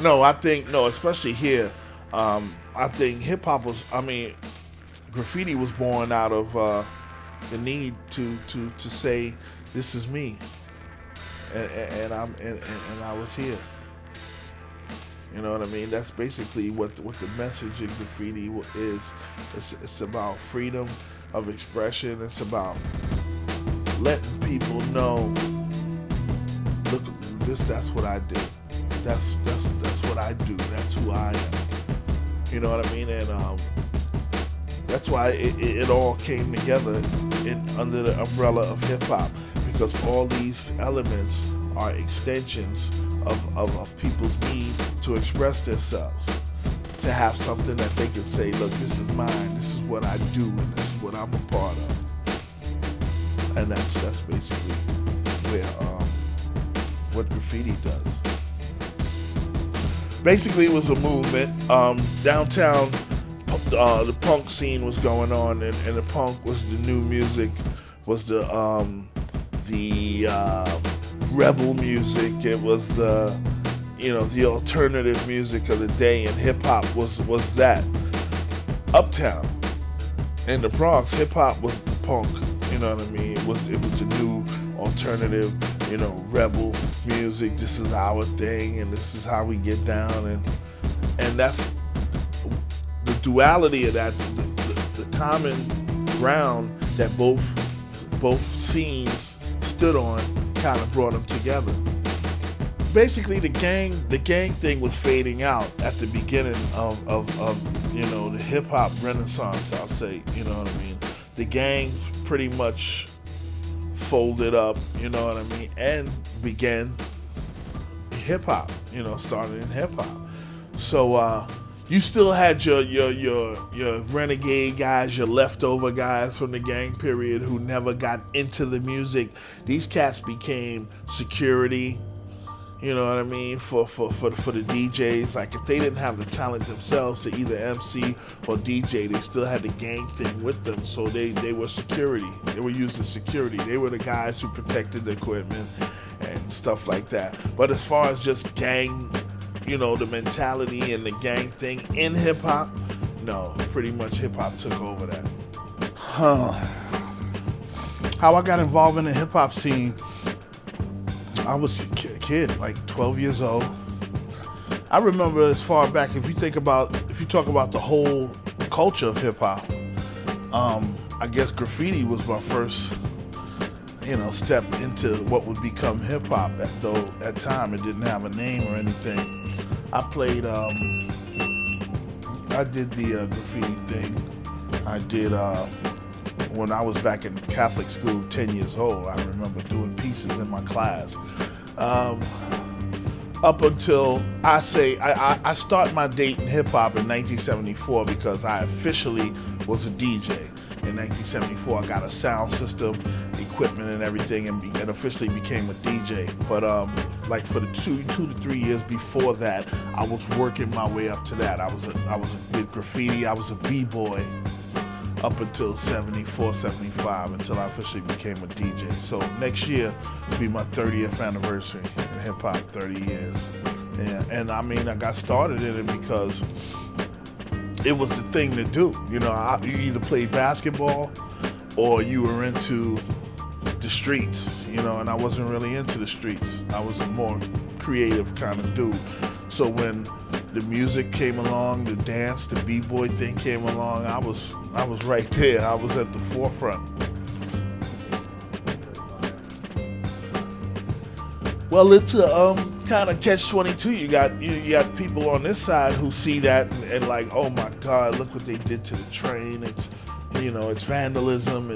No, I think no, especially here. I think hip hop was. I mean, graffiti was born out of the need to say this is me, and I was here. You know what I mean? That's basically what the message in graffiti is. It's about freedom of expression. It's about letting people know, look, this that's what I do. That's what I do. That's who I am. You know what I mean? And that's why it all came together under the umbrella of hip hop, because all these elements are extensions of people's need to express themselves, to have something that they can say, look, this is mine, this is what I do, and this is what I'm a part of. And that's basically where what graffiti does. Basically, it was a movement. Downtown, the punk scene was going on, and the punk was the new music, was the rebel music. It was the alternative music of the day, and hip hop was that. Uptown, in the Bronx, hip hop was the punk. You know what I mean? It was the new alternative, rebel music. This is our thing, and this is how we get down, and that's the duality of that, the common ground that both scenes stood on, kind of brought them together. Basically, the gang thing was fading out at the beginning of the hip hop renaissance. I'll say, you know what I mean. The gangs pretty much folded up, you know what I mean, and began hip hop. Started in hip hop. So you still had your renegade guys, your leftover guys from the gang period who never got into the music. These cats became security. You know what I mean? For the DJs, like if they didn't have the talent themselves to either MC or DJ, they still had the gang thing with them. So they were security. They were using security. They were the guys who protected the equipment and stuff like that. But as far as just gang, the mentality and the gang thing in hip hop, no, pretty much hip hop took over that. How I got involved in the hip hop scene, I was a kid, like 12 years old. I remember as far back, if you talk about the whole culture of hip hop, I guess graffiti was my first, step into what would become hip hop. Though at time it didn't have a name or anything. I played, I did the graffiti thing. I did, when I was back in Catholic school, 10 years old, I remember doing pieces in my class. Up until I start my date in hip hop in 1974 because I officially was a DJ. In 1974, I got a sound system, equipment, and everything, and officially became a DJ. But like for the two to 3 years before that, I was working my way up to that. I did graffiti. I was a b-boy up until 74, 75, until I officially became a DJ. So next year will be my 30th anniversary in hip hop, 30 years. And I mean, I got started in it because it was the thing to do. You either played basketball or you were into the streets, and I wasn't really into the streets. I was a more creative kind of dude. So when the music came along, the dance, the b-boy thing came along, I was right there. I was at the forefront. Well, it's a kind of catch-22. You got people on this side who see that and like, oh my God, look what they did to the train. It's it's vandalism.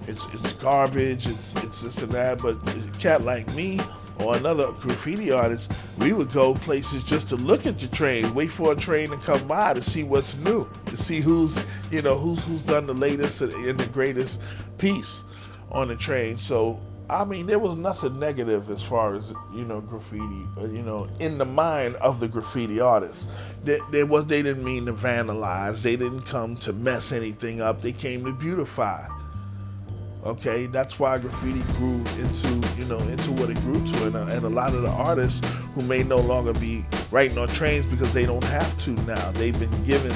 It's garbage. It's this and that. But a cat like me or another graffiti artist, we would go places just to look at the train, wait for a train to come by to see what's new, to see who's done the latest and the greatest piece on the train. So I mean, there was nothing negative as far as graffiti, in the mind of the graffiti artists. They didn't mean to vandalize. They didn't come to mess anything up. They came to beautify. Okay, that's why graffiti grew into what it grew to, and a lot of the artists who may no longer be writing on trains because they don't have to now. They've been given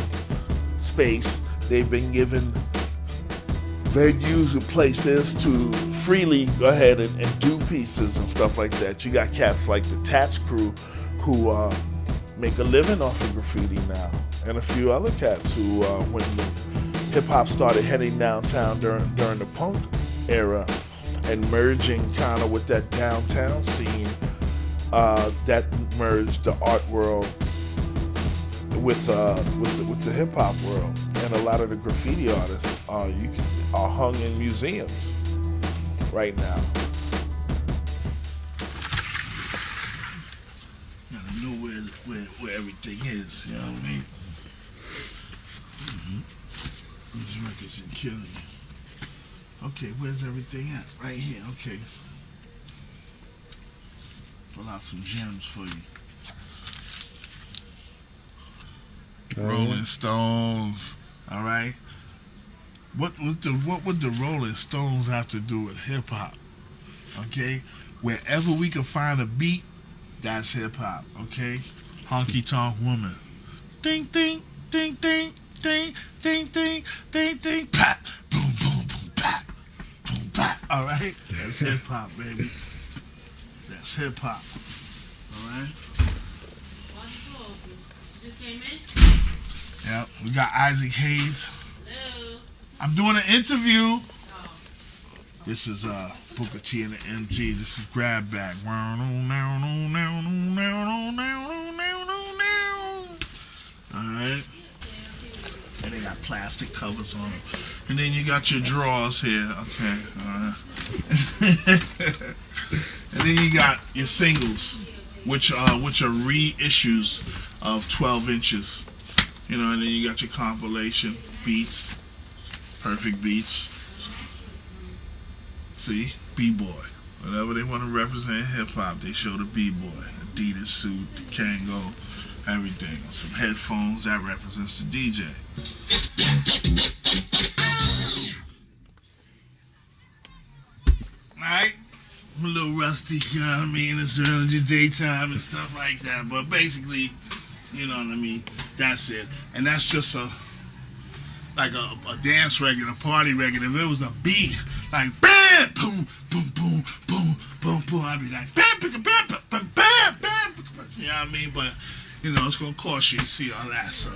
space, they've been given venues and places to freely go ahead and do pieces and stuff like that. You got cats like the Tats crew who make a living off of graffiti now, and a few other cats who, when hip hop started heading downtown during the punk era and merging kind of with that downtown scene, that merged the art world with the hip hop world, and a lot of the graffiti artists are hung in museums right now. Gotta know where everything is, you know what I mean? These records are killing me. Okay, where's everything at? Right here, okay. Pull out some gems for you. Rolling Stones, all right? What would the Rolling Stones have to do with hip hop? Okay? Wherever we can find a beat, that's hip hop, okay? Honky Tonk Woman. Ding ding ding ding ding ding ding ding ding pat boom boom boom pat boom pat. All right? That's hip hop, baby. That's hip hop. All right? Just came in? Yeah, we got Isaac Hayes. Hello. I'm doing an interview. Oh. This is Booker T and the MG. This is Grab Bag. Alright. And they got plastic covers on them. And then you got your drawers here. Okay. Alright. And then you got your singles, which are reissues of 12 inches. You know, and then you got your compilation beats. Perfect beats. See? B-boy. Whatever they want to represent hip-hop, they show the B-boy. Adidas suit, the Kango, everything. Some headphones, that represents the DJ. Alright? I'm a little rusty, you know what I mean? It's early daytime and stuff like that. But basically, you know what I mean? That's it. And that's just a dance record, a party record. If it was a beat, like bam, boom, boom, boom, boom, boom, boom, I'd be like bam, bam, bam, bam, bam, bam. You know what I mean? But you know, it's gonna cost you to see all that. So.